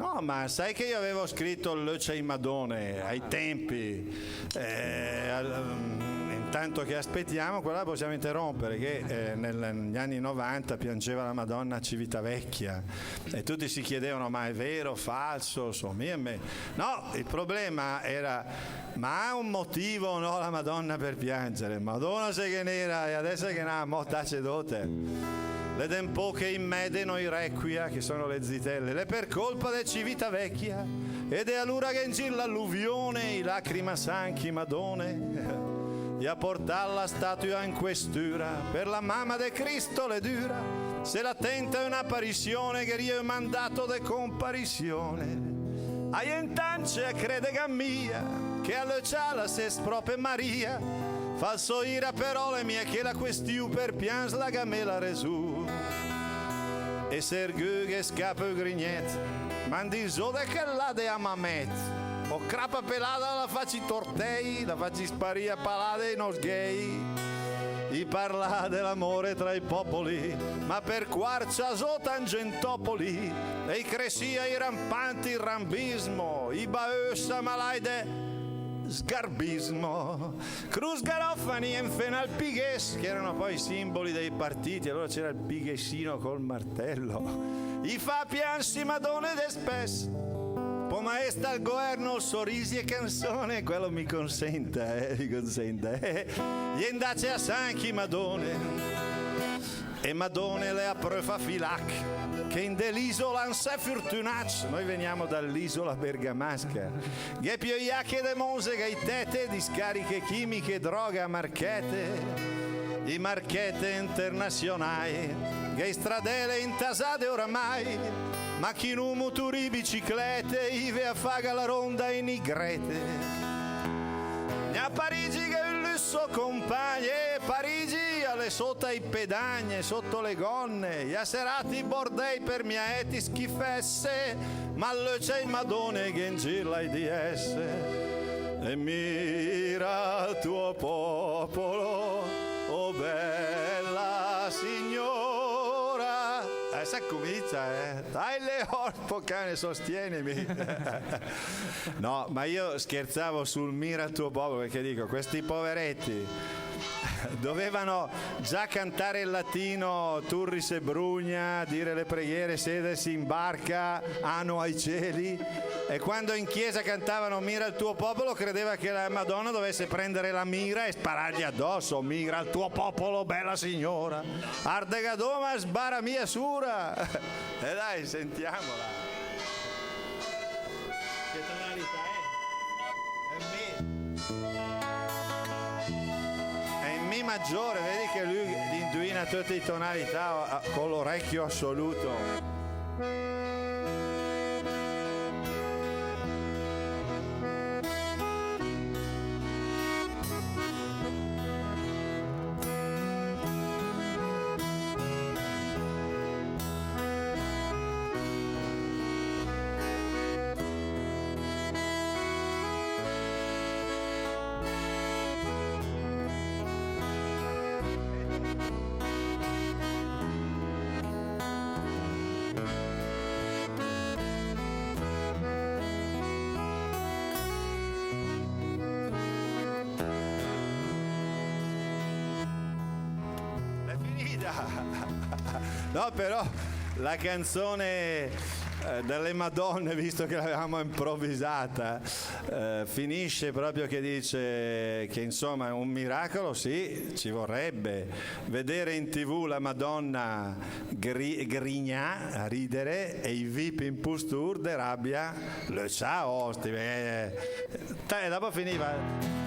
No, ma sai che io avevo scritto Le Cei Madone ai tempi. Intanto che aspettiamo, quella possiamo interrompere, che negli anni 90 piangeva la Madonna a Civitavecchia e tutti si chiedevano: ma è vero, falso? Insomma, no, il problema era: ma ha un motivo, no, la Madonna per piangere? Madonna se che nera e adesso che n'ha mo tace dote. Le den poche in medeno i requia, che sono le zitelle, le per colpa de Civitavecchia ed è allora che in giro l'alluvione i lacrima sanchi Madone e a portare la statua in questura per la mamma de Cristo le dura se la tenta è un'apparizione che io ho mandato de comparizione a intance a crede che mia che alle ciala se spropre Maria falso ira però le mie che la questiu per pians la gamela resù e sergù che scappa il grignet mandi sole che la de amamet o crapa pelata la facci tortei, la facci sparire a palade non gay. I parla dell'amore tra i popoli, ma per quarcia so tangentopoli, e i cresia i rampanti il rambismo, i baössa malaide sgarbismo, Cruz Garofani e Fenal Pighes, che erano poi i simboli dei partiti, allora c'era il pighesino col martello, i fa piansi madone de spes. Po' maestra al governo, sorrisi e canzone, quello mi consenta. Gli indace a Sanchi Madone, e Madone le ha prova filac, che in dell'isola non sei fortunac. Noi veniamo dall'isola bergamasca. Ghe pioiacche de Monsega, i tete, di scariche chimiche, droga, marchette, i marchette internazionali, ghe stradele intasate oramai. Macchinu, moturi, biciclette, ive a faga la ronda in igrete. E a Parigi che il lusso compagna, Parigi alle sotto i pedagne, sotto le gonne, e a serati i bordei per mia eti schifesse, ma le c'è Madone che in giro l'AIDS. E mira il tuo popolo, oh bella signora. Sa comincia, dai Leon, cane, sostienimi. No, ma io scherzavo sul mira il tuo popolo, perché dico, questi poveretti dovevano già cantare il latino Turris e Brugna, dire le preghiere, sedersi in barca, ano ai cieli, e quando in chiesa cantavano mira il tuo popolo credeva che la Madonna dovesse prendere la mira e sparargli addosso. Mira il tuo popolo, bella signora, Ardegadoma sbara mia sura. E dai, sentiamola. Che tonalità è? È in Mi maggiore, vedi che lui indovina tutte le tonalità con l'orecchio assoluto. No, però la canzone delle Madonne, visto che l'avevamo improvvisata, finisce proprio che dice che insomma è un miracolo, sì, ci vorrebbe vedere in TV la Madonna grignà a ridere e i VIP in posture de rabbia le ciao e dopo finiva